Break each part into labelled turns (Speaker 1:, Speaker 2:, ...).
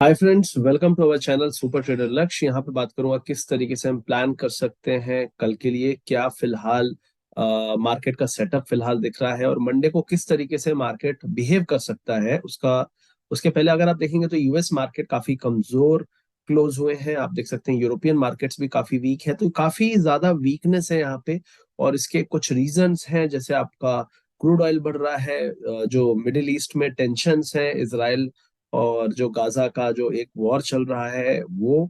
Speaker 1: Hi friends, welcome to our channel super trader Lakshya. यहाँ पे बात करूंगा किस तरीके से हम प्लान कर सकते हैं कल के लिए। क्या फिलहाल मार्केट का सेटअप फिलहाल दिख रहा है और मंडे को किस तरीके से मार्केट बिहेव कर सकता है उसका। उसके पहले अगर आप देखेंगे तो यूएस मार्केट काफी कमजोर क्लोज हुए हैं। आप देख सकते हैं यूरोपियन मार्केट्स भी काफी वीक है, तो काफी ज्यादा वीकनेस है यहाँ पे। और इसके कुछ रीजंस हैं, जैसे आपका क्रूड ऑयल बढ़ रहा है, जो मिडिल ईस्ट में टेंशन्स है, इसराइल और जो गाजा का जो एक वॉर चल रहा है वो।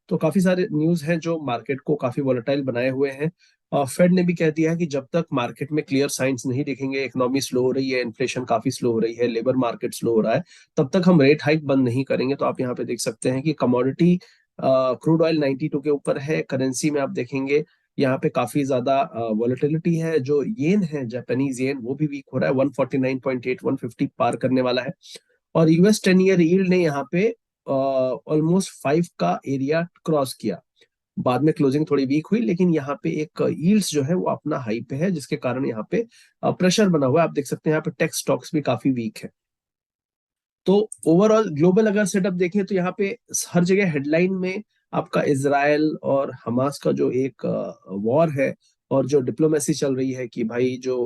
Speaker 1: तो काफी सारे न्यूज हैं जो मार्केट को काफी वॉलेटाइल बनाए हुए हैं। और फेड ने भी कह दिया है कि जब तक मार्केट में क्लियर साइंस नहीं दिखेंगे, इकोनॉमी स्लो हो रही है, इन्फ्लेशन काफी स्लो हो रही है, लेबर मार्केट स्लो हो रहा है, तब तक हम रेट हाइक बंद नहीं करेंगे। तो आप यहाँ पे देख सकते हैं कि कमोडिटी क्रूड ऑयल 92 के ऊपर है। करेंसी में आप देखेंगे यहाँ पे काफी ज्यादा वॉलेटिलिटी है। जो येन है, जापानीज येन, वो भी वीक हो रहा है। 149.8 150 पार करने वाला है। और यूएस 10 ईयर यील्ड ने यहाँ पे ऑलमोस्ट 5 का एरिया क्रॉस किया। बाद में क्लोजिंग थोड़ी वीक हुई, लेकिन यहाँ पे एक यील्ड्स जो है वो अपना हाई पे है, जिसके कारण यहाँ पे प्रेशर बना हुआ है। आप देख सकते हैं यहाँ पे टेक स्टॉक्स भी काफी वीक है। तो ओवरऑल ग्लोबल अगर सेटअप देखें तो यहाँ पे हर जगह हेडलाइन में आपका इजराइल और हमास का जो एक वॉर है, और जो डिप्लोमेसी चल रही है कि भाई जो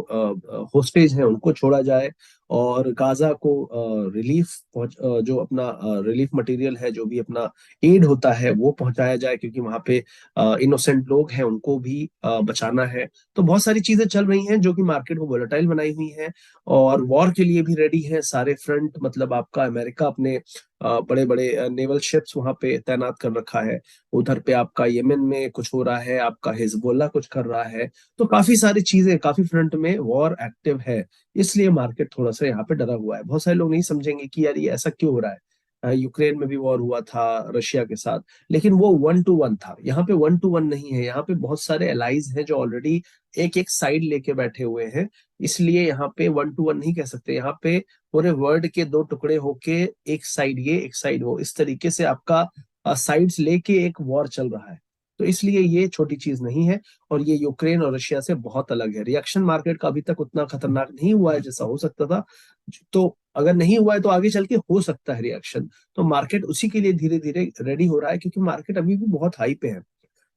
Speaker 1: होस्टेज हैं उनको छोड़ा जाए, और गाजा को रिलीफ जो अपना रिलीफ मटेरियल है, जो भी अपना एड होता है वो पहुंचाया जाए, क्योंकि वहां पे इनोसेंट लोग हैं, उनको भी बचाना है। तो बहुत सारी चीजें चल रही हैं जो कि मार्केट को वोलेटाइल बनाई हुई हैं। और वॉर के लिए भी रेडी है सारे फ्रंट। मतलब आपका अमेरिका अपने बड़े बड़े नेवल शिप्स वहां पे तैनात कर रखा है। उधर पे आपका यमन में कुछ हो रहा है, आपका हिजबुल्ला कुछ कर रहा है। तो काफी सारी चीजें, काफी फ्रंट में वॉर एक्टिव है। इसलिए मार्केट थोड़ा सा यहाँ पे डरा हुआ है। बहुत सारे लोग नहीं समझेंगे कि यार ये ऐसा क्यों हो रहा है। यूक्रेन में भी वॉर हुआ था रशिया के साथ, लेकिन वो 1-to-1 था। यहाँ पे 1-to-1 नहीं है। यहाँ पे बहुत सारे एलाइज हैं जो ऑलरेडी एक एक साइड लेके बैठे हुए हैं। इसलिए यहाँ पे 1-to-1 नहीं कह सकते। यहाँ पे पूरे वर्ल्ड के दो टुकड़े होके, एक साइड ये एक साइड वो, इस तरीके से आपका साइड्स लेके एक वॉर चल रहा है। तो इसलिए ये छोटी चीज नहीं है। और ये यूक्रेन और रशिया से बहुत अलग है। रिएक्शन मार्केट का अभी तक उतना खतरनाक नहीं हुआ है जैसा हो सकता था। तो अगर नहीं हुआ है तो आगे चल के हो सकता है रिएक्शन। तो मार्केट उसी के लिए धीरे धीरे रेडी हो रहा है, क्योंकि मार्केट अभी भी बहुत हाई पे है।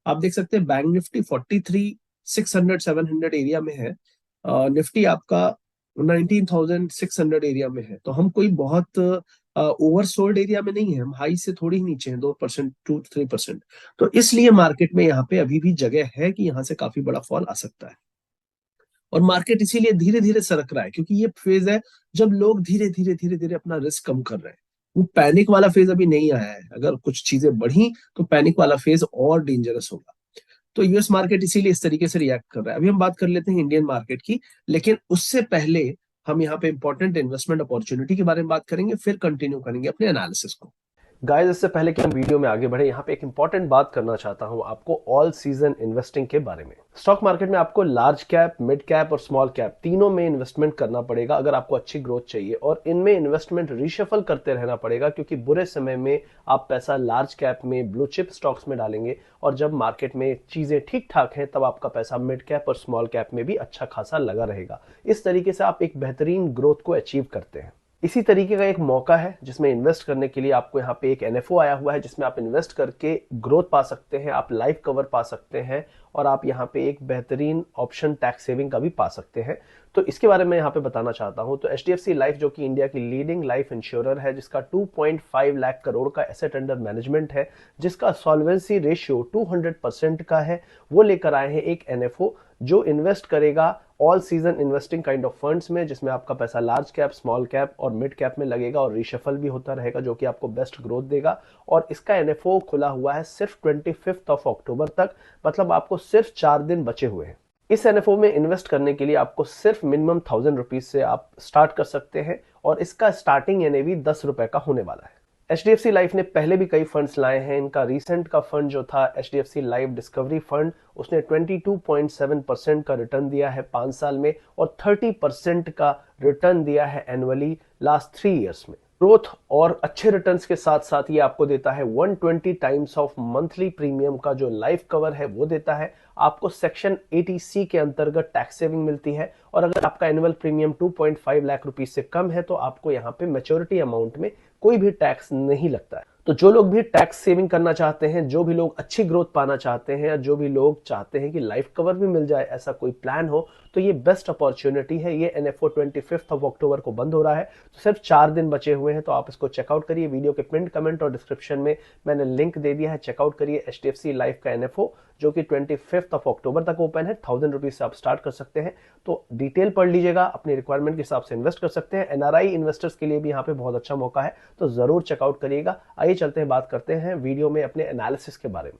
Speaker 1: आप देख सकते हैं बैंक निफ्टी 43,600 700 एरिया में है। निफ्टी आपका 19,600 एरिया में है। तो हम कोई बहुत ओवरसोल्ड एरिया में नहीं है। हम हाई से थोड़ी ही नीचे हैं, 2% 2-3%। तो इसलिए मार्केट में यहाँ पे अभी भी जगह है कि यहाँ से काफी बड़ा फॉल आ सकता है। और मार्केट इसीलिए धीरे धीरे सरक रहा है, क्योंकि ये फेज है जब लोग धीरे धीरे धीरे धीरे अपना रिस्क कम कर रहे हैं। वो पैनिक वाला फेज अभी नहीं आया है। अगर कुछ चीजें बढ़ी तो पैनिक वाला फेज और डेंजरस होगा। तो यूएस मार्केट इसीलिए इस तरीके से रिएक्ट कर रहा है। अभी हम बात कर लेते हैं इंडियन मार्केट की, लेकिन उससे पहले हम यहाँ पे इंपॉर्टेंट इन्वेस्टमेंट अपॉर्चुनिटी के बारे में बात करेंगे, फिर कंटिन्यू करेंगे अपने एनालिसिस को।
Speaker 2: गाइस, इससे पहले कि हम वीडियो में आगे बढ़े, यहाँ पे एक इंपॉर्टेंट बात करना चाहता हूँ आपको ऑल सीजन इन्वेस्टिंग के बारे में। स्टॉक मार्केट में आपको लार्ज कैप, मिड कैप और स्मॉल कैप तीनों में इन्वेस्टमेंट करना पड़ेगा अगर आपको अच्छी ग्रोथ चाहिए। और इनमें इन्वेस्टमेंट रिशफल करते रहना पड़ेगा, क्योंकि बुरे समय में आप पैसा लार्ज कैप में, ब्लू चिप स्टॉक्स में डालेंगे, और जब मार्केट में चीजें ठीक ठाक हैं तब आपका पैसा मिड कैप और स्मॉल कैप में भी अच्छा खासा लगा रहेगा। इस तरीके से आप एक बेहतरीन ग्रोथ को अचीव करते हैं। इसी तरीके का एक मौका है जिसमें इन्वेस्ट करने के लिए आपको यहाँ पे एक एनएफओ आया हुआ है, जिसमें आप इन्वेस्ट करके ग्रोथ पा सकते हैं, आप लाइफ कवर पा सकते हैं, और आप यहाँ पे एक बेहतरीन ऑप्शन टैक्स सेविंग का भी पा सकते हैं। तो इसके बारे में यहाँ पे बताना चाहता हूँ। तो एचडीएफसी लाइफ, जो कि इंडिया की लीडिंग लाइफ इंश्योरर है, जिसका 2.5 लाख करोड़ का एसेट अंडर मैनेजमेंट है, जिसका सॉल्वेंसी रेशियो 200% का है, वो लेकर आए हैं एक एनएफओ जो इन्वेस्ट करेगा all season investing kind of funds में, जिसमें आपका पैसा लार्ज कैप, स्मॉल कैप और मिड कैप में लगेगा, और रिशफल भी होता रहेगा, जो कि आपको बेस्ट ग्रोथ देगा। और इसका एनएफओ खुला हुआ है सिर्फ 25 अक्टूबर तक, मतलब आपको सिर्फ 4 दिन बचे हुए हैं। इस एनएफओ में इन्वेस्ट करने के लिए आपको सिर्फ मिनिमम 1000 रुपीज से आप स्टार्ट कर सकते हैं, और इसका स्टार्टिंग एनएवी 10 रुपए का होने वाला है। एचडीएफसी लाइफ ने पहले भी कई फंड्स लाए हैं। इनका रिसेंट का फंड जो था एचडीएफसी लाइफ डिस्कवरी फंड, उसने 22.7% का रिटर्न दिया है 5 साल में, और 30% का रिटर्न दिया है एनुअली लास्ट 3 ईयर्स में। ग्रोथ और अच्छे रिटर्न्स के साथ साथ ये आपको देता है 120 टाइम्स ऑफ मंथली प्रीमियम का जो लाइफ कवर है वो देता है। आपको सेक्शन 80C के अंतर्गत टैक्स सेविंग मिलती है, और अगर आपका एनुअल प्रीमियम 2.5 लाख रुपीज से कम है तो आपको यहाँ पे मैच्योरिटी अमाउंट में कोई भी टैक्स नहीं लगता है। तो जो लोग भी टैक्स सेविंग करना चाहते हैं, जो भी लोग अच्छी ग्रोथ पाना चाहते हैं, या जो भी लोग चाहते हैं कि लाइफ कवर भी मिल जाए, ऐसा कोई प्लान हो, तो ये बेस्ट अपॉर्चुनिटी है। ये एनएफओ 25 अक्टूबर को बंद हो रहा है, तो सिर्फ 4 दिन बचे हुए हैं, तो आप इसको चेकआउट करिए। वीडियो के पिन कमेंट और डिस्क्रिप्शन में मैंने लिंक दे दिया है, चेकआउट करिए एचडीएफसी लाइफ का एनएफओ, जो कि 25 अक्टूबर तक ओपन है। 1000 रुपीज से आप स्टार्ट कर सकते हैं। तो डिटेल पढ़ लीजिएगा, अपनी रिक्वायरमेंट के हिसाब से इन्वेस्ट कर सकते हैं। एनआरआई इन्वेस्टर्स के लिए भी यहाँ पे बहुत अच्छा मौका है, तो जरूर चेकआउट करिएगा। आइए चलते हैं, बात करते हैं वीडियो में अपने एनालिसिस के बारे में।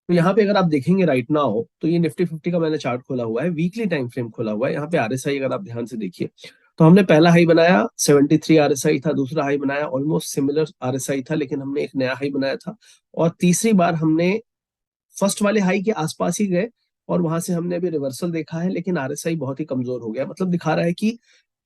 Speaker 1: तो यहाँ पे अगर आप देखेंगे राइट नाउ, तो ये निफ्टी 50 का मैंने चार्ट खोला हुआ है, वीकली टाइम फ्रेम खोला हुआ है। यहाँ पे आरएसआई अगर आप ध्यान से देखिए, तो हमने पहला हाई बनाया 73 आरएसआई था, दूसरा हाई बनाया ऑलमोस्ट सिमिलर आरएसआई था, लेकिन हमने एक नया हाई बनाया था। और तीसरी बार हमने फर्स्ट वाले हाई के आसपास ही गए, और वहां से हमने अभी रिवर्सल देखा है, लेकिन आरएसआई बहुत ही कमजोर हो गया। मतलब दिखा रहा है कि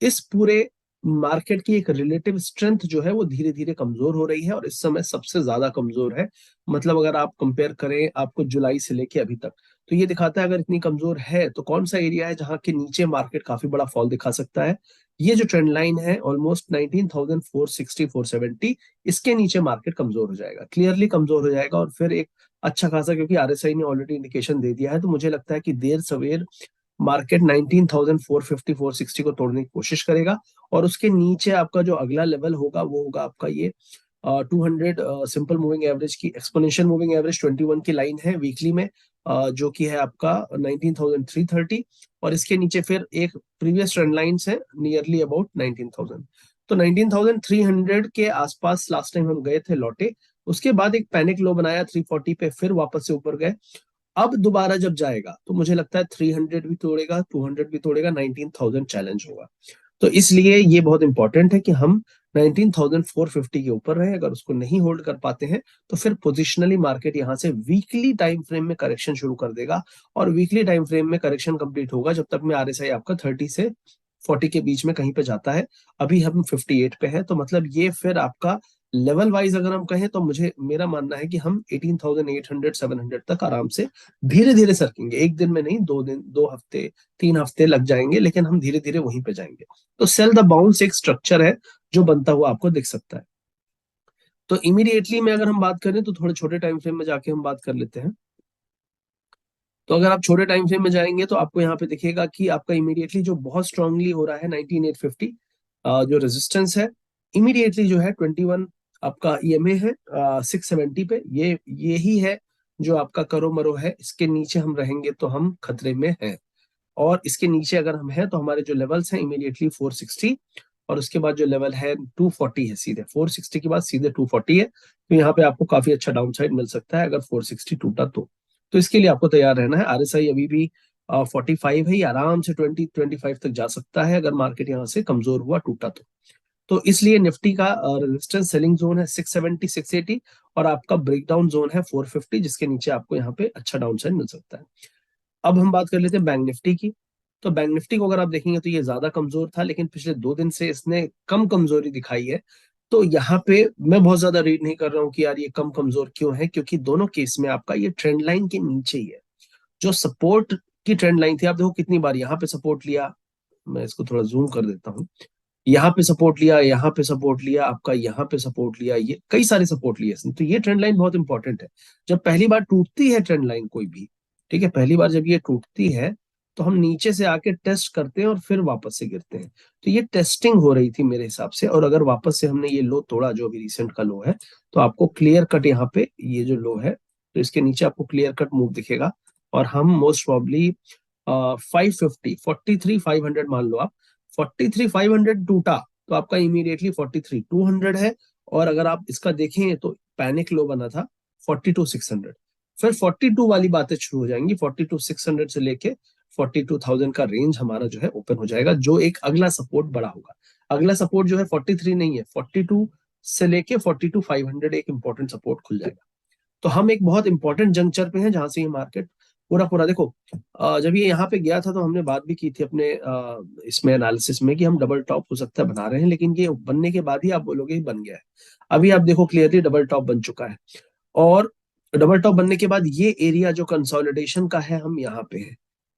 Speaker 1: इस पूरे मार्केट की एक रिलेटिव स्ट्रेंथ जो है वो धीरे धीरे कमजोर हो रही है, और इस समय सबसे ज्यादा कमजोर है। मतलब अगर आप कंपेयर करें आपको जुलाई से लेके अभी तक, तो ये दिखाता है अगर इतनी कमजोर है तो कौन सा एरिया है जहां के नीचे मार्केट काफी बड़ा फॉल दिखा सकता है। ये जो ट्रेंड लाइन है ऑलमोस्ट 19,460 470, इसके नीचे मार्केट कमजोर हो जाएगा, क्लियरली कमजोर हो जाएगा। और फिर एक अच्छा खासा, क्योंकि आरएसआई ने ऑलरेडी इंडिकेशन दे दिया है, तो मुझे लगता है कि देर सवेर मार्केट 19,450 460 को तोड़ने की कोशिश करेगा। और उसके नीचे आपका जो अगला लेवल होगा वो होगा आपका ये 200 सिंपल मूविंग एवरेज की एक्सपोनेंशियल मूविंग एवरेज 21 की लाइन है वीकली में, जो कि है आपका 19,330। और इसके नीचे फिर एक प्रीवियस ट्रेंड लाइंस है नियरली अबाउट 19,000। तो 19,300 के आसपास लास्ट टाइम हम गए थे, लौटे। उसके बाद एक पैनिक लो बनाया 340 पे, फिर वापस से ऊपर गए। अब दोबारा जब जाएगा तो मुझे लगता है 300 भी तोड़ेगा, 200 भी तोड़ेगा, 19,000 चैलेंज होगा। तो इसलिए ये बहुत इंपॉर्टेंट है कि हम 19,450 के ऊपर रहे। अगर उसको नहीं होल्ड कर पाते हैं तो फिर पोजिशनली मार्केट यहां से वीकली टाइम फ्रेम में करेक्शन शुरू कर देगा। और वीकली टाइम फ्रेम में करेक्शन कंप्लीट होगा जब तक में आरएसआई आपका 30 से 40 के बीच में कहीं पे जाता है। अभी हम 58 पे है, तो मतलब ये फिर आपका लेवल वाइज अगर हम कहें तो मुझे मेरा मानना है कि हम 18,800 700 तक आराम से धीरे धीरे सरकेंगे। एक दिन में नहीं, 2 दिन, 2 हफ्ते, 3 हफ्ते लग जाएंगे, लेकिन हम धीरे धीरे वहीं पे जाएंगे। तो सेल द बाउंस एक स्ट्रक्चर है जो बनता हुआ आपको दिख सकता है। तो इमीडिएटली में अगर हम बात करें तो थोड़े छोटे टाइम फ्रेम में जाके हम बात कर लेते हैं। तो अगर आप छोटे टाइम फ्रेम में जाएंगे तो आपको यहाँ पे दिखेगा कि आपका इमीडिएटली जो बहुत स्ट्रांगली हो रहा है 19,850 जो रेजिस्टेंस है, इमीडिएटली जो है 21 आपका ईएमए है 670 पे, ये ही है जो आपका करो मरो है। इसके नीचे हम रहेंगे तो हम खतरे में हैं। और इसके नीचे अगर हम हैं तो हमारे जो लेवल्स हैं इमीडिएटली 460, और उसके बाद जो लेवल है 240 है। सीधे 460 के बाद सीधे 240 है, तो यहाँ पे आपको काफी अच्छा डाउन साइड मिल सकता है अगर 460 टूटा तो इसके लिए आपको तैयार रहना है। आरएसआई अभी भी 45 है, ये आराम से 20-25 तक जा सकता है अगर मार्केट यहाँ से कमजोर हुआ टूटा तो इसलिए निफ्टी का रेजिस्टेंस सेलिंग जोन है 670 680, और आपका ब्रेकडाउन जोन है 450, जिसके नीचे आपको यहाँ पे अच्छा डाउन साइड मिल सकता है। अब हम बात कर लेते हैं बैंक निफ्टी की। तो बैंक निफ्टी को अगर आप देखेंगे तो ये ज्यादा कमजोर था, लेकिन पिछले 2 दिन से इसने कम कमजोरी दिखाई है। तो यहाँ पे मैं बहुत ज्यादा रीड नहीं कर रहा हूँ कि यार ये कम कमजोर क्यों है, क्योंकि दोनों केस में आपका ये ट्रेंड लाइन के नीचे ही है। जो सपोर्ट की ट्रेंड लाइन थी, आप देखो कितनी बार यहाँ पे सपोर्ट लिया, मैं इसको थोड़ा जूम कर देता हूँ। यहाँ पे सपोर्ट लिया, यहाँ पे सपोर्ट लिया, आपका यहाँ पे सपोर्ट लिया, ये कई सारे सपोर्ट लिए इसने। तो ये ट्रेंड लाइन बहुत इंपॉर्टेंट है। जब पहली बार टूटती है ट्रेंड लाइन कोई भी, ठीक है, पहली बार जब ये टूटती है तो हम नीचे से आके टेस्ट करते हैं और फिर वापस से गिरते हैं। तो ये टेस्टिंग हो रही थी मेरे हिसाब से, और अगर वापस से हमने ये लो तोड़ा जो अभी रिसेंट का लो है, तो आपको क्लियर कट यहाँ पे ये जो लो है, तो इसके नीचे आपको क्लियर कट मूव दिखेगा। और हम मोस्ट प्रॉब्ली 550 43,500 मान लो आप, 43,500 टूटा तो आपका इमीडिएटली 43,200 है। और अगर आप इसका देखें तो पैनिक लो बना था 42,600, फिर 42 वाली बातें शुरू हो जाएंगी। 42,600 से लेके 42,000 का रेंज हमारा जो है ओपन हो जाएगा, जो एक अगला सपोर्ट बड़ा होगा। अगला सपोर्ट जो है 43 नहीं है, 42 से लेके 42,500 एक इंपॉर्टेंट सपोर्ट खुल जाएगा। तो हम एक बहुत इंपॉर्टेंट जंक्चर पे हैं जहां से ये मार्केट पूरा पूरा देखो, जब ये यहाँ पे गया था तो हमने बात भी की थी अपने इसमें एनालिसिस में कि हम डबल टॉप हो सकता है बना रहे हैं, लेकिन ये बनने के बाद ही आप बोलोगे बन गया है। अभी आप देखो क्लियरली डबल टॉप बन चुका है, और डबल टॉप बनने के बाद ये एरिया जो कंसोलिडेशन का है हम यहाँ पे हैं,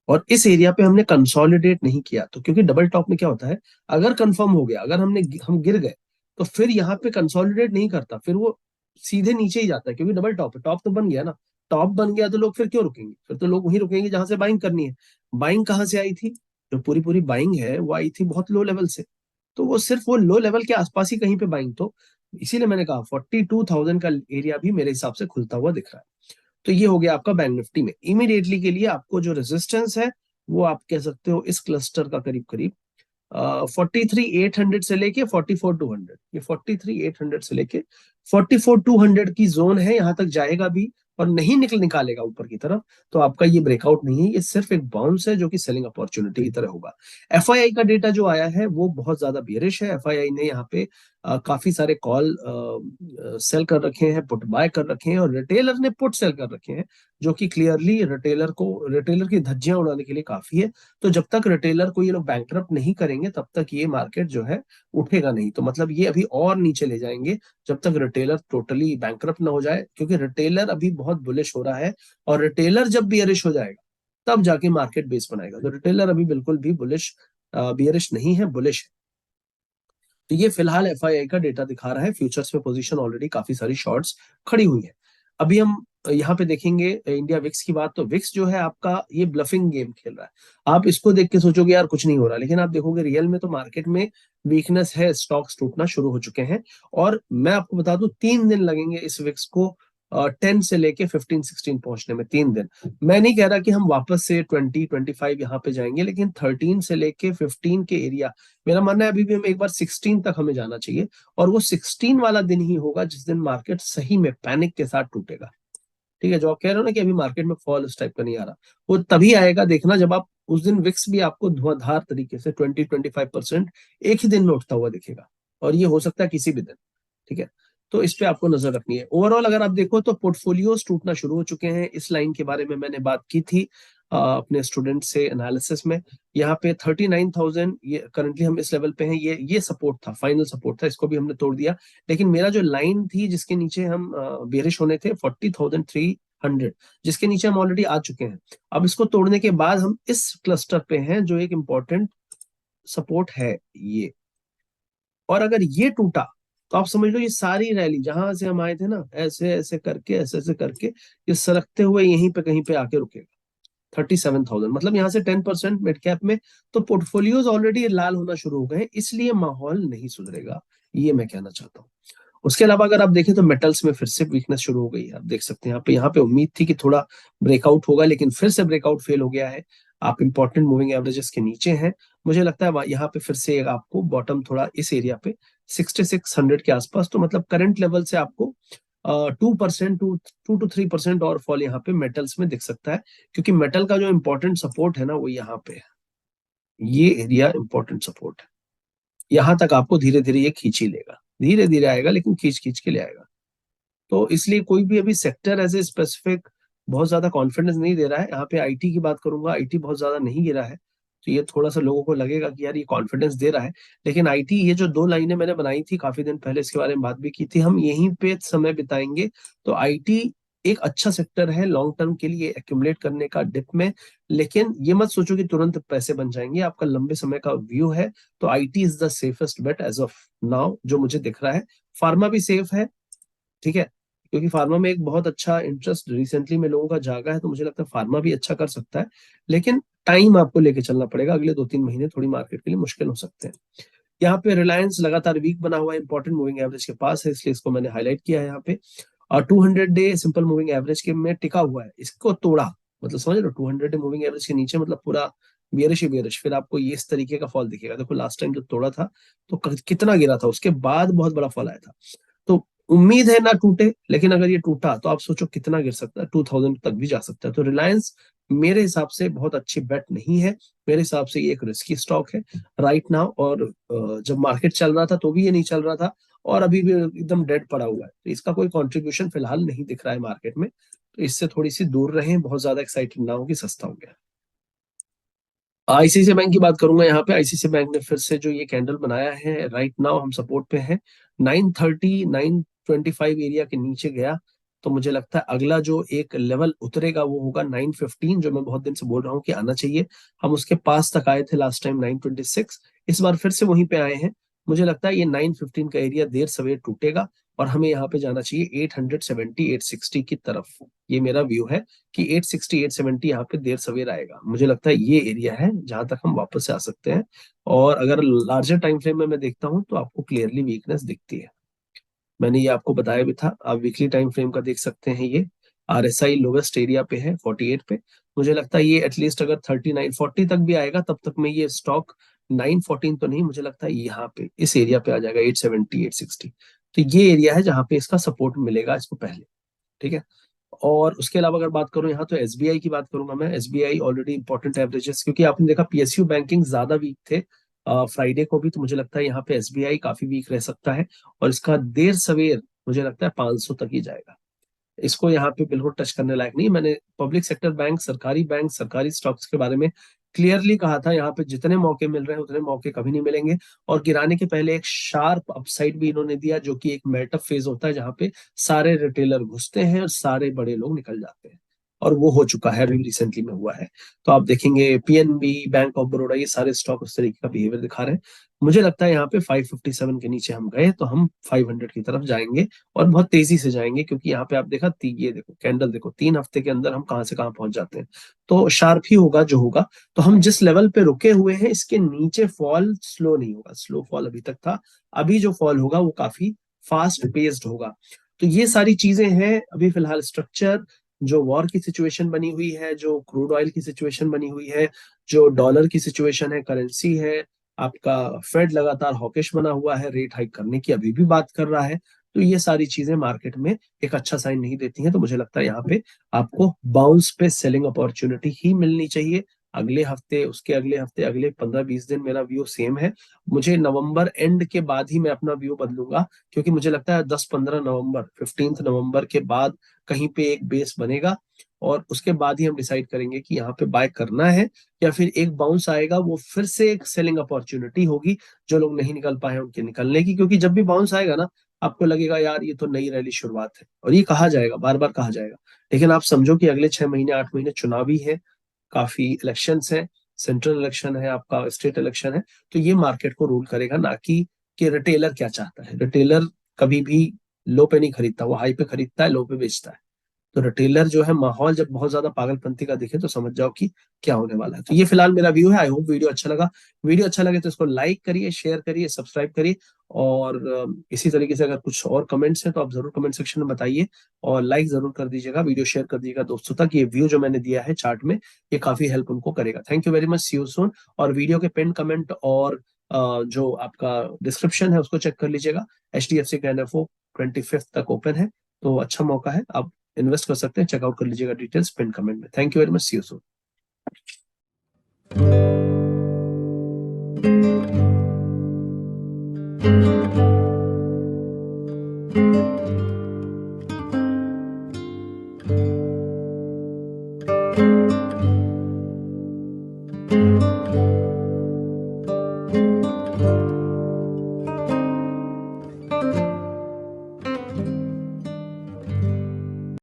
Speaker 1: और इस एरिया पे हमने कंसोलिडेट नहीं किया। तो क्योंकि डबल टॉप में क्या होता है, अगर कंफर्म हो गया, अगर हम गिर गए तो फिर यहाँ पे कंसोलिडेट नहीं करता, फिर वो सीधे नीचे ही जाता है, क्योंकि डबल टॉप है, टॉप तो बन गया ना। टॉप बन गया तो लोग फिर क्यों रुकेंगे, फिर तो लोग वहीं रुकेंगे जहां से बाइंग करनी है। बाइंग कहाँ से आई थी, जो पूरी पूरी बाइंग है वो आई थी बहुत लो लेवल से। तो वो सिर्फ वो लो लेवल के आसपास ही कहीं पे बाइंग, तो इसीलिए मैंने कहा 42,000 का एरिया भी मेरे हिसाब से खुलता हुआ दिख रहा है। तो ये हो गया आपका बैंक निफ्टी में। इमीडिएटली के लिए आपको जो रेजिस्टेंस है वो आप कह सकते हो इस क्लस्टर का करीब करीब 43,800 से लेके 44,200, ये 43,800 से लेके 44,200 की जोन है, यहां तक जाएगा भी और नहीं निकालेगा ऊपर की तरफ, तो आपका ये ब्रेकआउट नहीं है, ये सिर्फ एक बाउंस है जो कि सेलिंग अपॉर्चुनिटी की तरह होगा। एफआईआई का डेटा जो आया है वो बहुत ज्यादा बियरिश है। एफआईआई ने यहाँ पे काफी सारे कॉल सेल कर रखे हैं, पुट बाय कर रखे हैं, और रिटेलर ने पुट सेल कर रखे हैं, जो कि क्लियरली रिटेलर की धज्जियां उड़ाने के लिए काफी है। तो जब तक रिटेलर को ये लोग बैंकरप्ट नहीं करेंगे तब तक ये मार्केट जो है उठेगा नहीं। तो मतलब ये अभी और नीचे ले जाएंगे जब तक रिटेलर टोटली बैंकरप्ट ना हो जाए, क्योंकि रिटेलर अभी बहुत बुलिश हो रहा है, और रिटेलर जब बियरिश हो जाएगा तब जाके मार्केट बेस बनाएगा। तो रिटेलर अभी बिल्कुल भी बुलिश बियरिश नहीं है, बुलिश है। तो ये फिलहाल एफआईआई का डेटा दिखा रहा है। फ्यूचर्स में पोजीशन ऑलरेडी काफी सारी शॉर्ट्स खड़ी हुई है। अभी हम यहाँ पे देखेंगे इंडिया विक्स की बात, तो विक्स जो है आपका ये ब्लफिंग गेम खेल रहा है। आप इसको देख के सोचोगे यार कुछ नहीं हो रहा, लेकिन आप देखोगे रियल में तो मार्केट में वीकनेस है, स्टॉक्स टूटना शुरू हो चुके हैं। और मैं आपको बता दूं 3 दिन लगेंगे इस विक्स को 10 से लेके 15-16 पहुंचने में, 3 दिन। मैं नहीं कह रहा कि हम वापस से 20-25 यहाँ पे जाएंगे, लेकिन 13 से लेके 15 के एरिया, मेरा मानना है अभी भी हम एक बार 16 तक हमें जाना चाहिए। और वो 16 वाला दिन ही होगा जिस दिन मार्केट सही में पैनिक के साथ टूटेगा। ठीक है, जो आप कह रहे हो ना कि अभी मार्केट में फॉल उस टाइप का नहीं आ रहा, वो तभी आएगा, देखना जब आप उस दिन विक्स भी आपको धुआंधार तरीके से 20-25% एक ही दिन में उठता हुआ दिखेगा। और ये हो सकता है किसी भी दिन। ठीक है, तो इस पे आपको नजर रखनी है। ओवरऑल अगर आप देखो तो पोर्टफोलियोज टूटना शुरू हो चुके हैं। इस लाइन के बारे में मैंने बात की थी अपने स्टूडेंट से एनालिसिस में। यहाँ पे 39,000 ये करंटली हम इस लेवल पे हैं, ये सपोर्ट था, फाइनल सपोर्ट था, इसको भी हमने तोड़ दिया। लेकिन मेरा जो लाइन थी जिसके नीचे हम बेरिश होने थे 40,300, जिसके नीचे हम ऑलरेडी आ चुके हैं। अब इसको तोड़ने के बाद हम इस क्लस्टर पे हैं जो एक इंपॉर्टेंट सपोर्ट है ये। और अगर ये टूटा तो आप समझ लो ये सारी रैली जहां से हम आए थे ना, ऐसे ऐसे करके ऐसे ऐसे करके ये सरकते हुए यहीं पे कहीं पे आके रुकेगा 37,000, मतलब यहाँ से 10% मिड कैप में। तो पोर्टफोलियोज ऑलरेडी लाल होना शुरू हो गए, इसलिए माहौल नहीं सुधरेगा, ये मैं कहना चाहता हूँ। उसके अलावा अगर आप देखें तो मेटल्स में फिर से वीकनेस शुरू हो गई है। आप देख सकते हैं यहाँ पे उम्मीद थी कि थोड़ा ब्रेकआउट होगा, लेकिन फिर से ब्रेकआउट फेल हो गया है। आप इंपॉर्टेंट मूविंग एवरेजेस के नीचे हैं। मुझे लगता है यहाँ पे फिर से आपको बॉटम थोड़ा इस एरिया पे 6600 के आसपास, तो मतलब करंट लेवल से आपको 2% 2 to 3% और फॉल यहाँ पे मेटल्स में दिख सकता है। क्योंकि मेटल का जो इंपॉर्टेंट सपोर्ट है ना वो यहाँ पे है, ये एरिया इंपॉर्टेंट सपोर्ट है। यहां तक आपको धीरे धीरे ये खींच ही लेगा, धीरे धीरे आएगा लेकिन खींच खींच के ले आएगा। तो इसलिए कोई भी अभी सेक्टर एज ए स्पेसिफिक बहुत ज्यादा कॉन्फिडेंस नहीं दे रहा है। यहाँ पे आईटी की बात करूंगा, आईटी बहुत ज्यादा नहीं गिरा है, तो ये थोड़ा सा लोगों को लगेगा कि यार ये कॉन्फिडेंस दे रहा है। लेकिन आईटी, ये जो 2 लाइनें मैंने बनाई थी काफी दिन पहले, इसके बारे में बात भी की थी, हम यहीं पे समय बिताएंगे। तो आईटी एक अच्छा सेक्टर है लॉन्ग टर्म के लिए एक्यूमुलेट करने का डिप में। लेकिन ये मत सोचो कि तुरंत पैसे बन जाएंगे, आपका लंबे समय का व्यू है। तो IT is the safest bet as of now जो मुझे दिख रहा है। फार्मा भी सेफ है, ठीक है, क्योंकि फार्मा में एक बहुत अच्छा इंटरेस्ट रिसेंटली में लोगों का जागा है, तो मुझे लगता है फार्मा भी अच्छा कर सकता है। लेकिन टाइम आपको लेके चलना पड़ेगा, अगले 2-3 महीने थोड़ी मार्केट के लिए मुश्किल हो सकते हैं। यहाँ पे रिलायंस लगातार वीक बना हुआ है, इंपॉर्टेंट मूविंग एवरेज के पास है, इसलिए इसको मैंने हाईलाइट किया है यहाँ पे। और 200 डे सिंपल मूविंग एवरेज के में टिका हुआ है, इसको तोड़ा, मतलब समझ लो 200 डे मूविंग एवरेज के नीचे मतलब पूरा बियरिश ही बियरिश, फिर आपको ये इस तरीके का फॉल दिखेगा। देखो लास्ट टाइम जब तोड़ा था तो कितना गिरा था, उसके बाद बहुत बड़ा फॉल आया था। तो उम्मीद है ना टूटे, लेकिन अगर ये टूटा तो आप सोचो कितना गिर सकता है, 2000 तक भी जा सकता है। तो रिलायंस मेरे हिसाब से बहुत अच्छी बेट नहीं है, मेरे हिसाब से ये एक रिस्की स्टॉक है राइट नाउ। और जब मार्केट चल रहा था तो भी ये नहीं चल रहा था, और अभी भी एकदम डेड पड़ा हुआ है, तो इसका कोई कंट्रीब्यूशन फिलहाल नहीं दिख रहा है मार्केट में। तो इससे थोड़ी सी दूर रहें, बहुत ज्यादा एक्साइटेड ना हो कि सस्ता हो गया। आईसीआईसीआई बैंक की बात करूंगा, यहाँ पे आईसीआईसीआई बैंक ने फिर से जो ये कैंडल बनाया है, राइट नाउ हम सपोर्ट पे हैं 930 925 एरिया के नीचे गया। तो मुझे लगता है अगला जो एक लेवल उतरेगा वो होगा 915, जो मैं बहुत दिन से बोल रहा हूँ कि आना चाहिए। हम उसके पास तक आए थे लास्ट टाइम 926, इस बार फिर से वहीं पे आए हैं। मुझे लगता है ये 915 का एरिया देर सवेर टूटेगा और हमें यहाँ पे जाना चाहिए 870 860 की तरफ। ये मेरा व्यू है कि 860 870 यहाँ पे देर सवेर आएगा। मुझे लगता है ये एरिया है जहां तक हम वापस से आ सकते हैं। और अगर लार्जर टाइम फ्रेम में मैं देखता हूँ तो आपको क्लियरली वीकनेस दिखती है। मैंने ये आपको बताया भी था, आप वीकली टाइम फ्रेम का देख सकते हैं। ये RSI लोवेस्ट एरिया पे है 48 पे। मुझे लगता है ये एटलीस्ट अगर 39 40 तक भी आएगा तब तक में ये स्टॉक 914 तो नहीं, मुझे लगता है यहाँ पे इस एरिया पे आ जाएगा 870 860। तो ये एरिया है जहां पे इसका सपोर्ट मिलेगा इसको पहले। ठीक है। और उसके अलावा अगर बात करूं यहाँ तो SBI की बात करूंगा मैं। SBI ऑलरेडी इंपॉर्टेंट एवरेजेस, क्योंकि आपने देखा PSU बैंकिंग ज्यादा वीक थे फ्राइडे को भी, तो मुझे लगता है यहाँ पे SBI काफी वीक रह सकता है और इसका देर सवेर मुझे लगता है 500 तक ही जाएगा। इसको यहाँ पे बिल्कुल टच करने लायक नहीं। मैंने पब्लिक सेक्टर बैंक सरकारी स्टॉक्स के बारे में क्लियरली कहा था, यहाँ पे जितने मौके मिल रहे हैं उतने मौके कभी नहीं मिलेंगे। और गिराने के पहले एक शार्प अपसाइड भी इन्होंने दिया, जो कि एक मेल्टअप फेज होता है जहां पे सारे रिटेलर घुसते हैं और सारे बड़े लोग निकल जाते हैं। और वो हो चुका है, अभी रिसेंटली में हुआ है। तो आप देखेंगे PNB, बैंक ऑफ बड़ौदा, ये सारे स्टॉक उस तरीके का बिहेवियर दिखा रहे हैं। मुझे लगता है यहाँ पे 557 के नीचे हम गए तो हम 500 की तरफ जाएंगे और बहुत तेजी से जाएंगे, क्योंकि यहाँ पे आप देखा ये देखो कैंडल देखो, 3 हफ्ते के अंदर हम कहाँ से कहाँ पहुंच जाते हैं। तो शार्प ही होगा जो होगा। तो हम जिस लेवल पे रुके हुए हैं इसके नीचे फॉल स्लो नहीं होगा, स्लो फॉल अभी तक था। अभी जो फॉल होगा वो काफी फास्ट पेस्ड होगा। तो ये सारी चीजें हैं अभी फिलहाल स्ट्रक्चर। जो वॉर की सिचुएशन बनी हुई है, जो क्रूड ऑयल की सिचुएशन बनी हुई है, जो डॉलर की सिचुएशन है, करेंसी है, आपका फेड लगातार हॉकिश बना हुआ है, रेट हाइक करने की अभी भी बात कर रहा है। तो ये सारी चीजें मार्केट में एक अच्छा साइन नहीं देती हैं। तो मुझे लगता है यहाँ पे आपको बाउंस पे सेलिंग अपॉर्चुनिटी ही मिलनी चाहिए। अगले हफ्ते, उसके अगले हफ्ते, अगले 15-20 दिन मेरा व्यू सेम है। मुझे नवंबर एंड के बाद ही मैं अपना व्यू बदलूंगा, क्योंकि मुझे लगता है 10-15 नवंबर, 15 नवंबर के बाद कहीं पे एक बेस बनेगा और उसके बाद ही हम डिसाइड करेंगे कि यहाँ पे बाय करना है या फिर एक बाउंस आएगा, वो फिर से एक सेलिंग अपॉर्चुनिटी होगी जो लोग नहीं निकल पाए हैं उनके निकलने की। क्योंकि जब भी बाउंस आएगा ना, आपको लगेगा यार ये तो नई रैली शुरुआत है, और ये कहा जाएगा, बार बार कहा जाएगा। लेकिन आप समझो कि अगले 6 महीने 8 महीने चुनावी है, काफी इलेक्शंस है, सेंट्रल इलेक्शन है, आपका स्टेट इलेक्शन है। तो ये मार्केट को रूल करेगा, ना कि रिटेलर क्या चाहता है। रिटेलर कभी भी लो पे नहीं खरीदता, वो हाई पे खरीदता है, लो पे बेचता है। तो रिटेलर जो है, माहौल जब बहुत ज्यादा पागलपंती का दिखे तो समझ जाओ कि क्या होने वाला है। तो ये फिलहाल मेरा व्यू है। आई होप वीडियो अच्छा लगा। वीडियो अच्छा लगे तो इसको लाइक करिए, शेयर करिए, सब्सक्राइब करिए। और इसी तरीके से अगर कुछ और कमेंट्स हैं तो आप जरूर कमेंट सेक्शन में बताइए। और लाइक जरूर कर दीजिएगा, वीडियो शेयर कर दीजिएगा दोस्तों तक। ये व्यू जो मैंने दिया है चार्ट में, ये काफी हेल्प उनको करेगा। Thank you very much, see you soon. और वीडियो के पिन कमेंट और जो आपका डिस्क्रिप्शन है उसको चेक कर लीजिएगा। HDFC का NFO 25 तक ओपन है, तो अच्छा मौका है, आप इन्वेस्ट कर सकते हैं। चेकआउट कर लीजिएगा डिटेल्स पिन कमेंट में। Thank you very much, see you soon.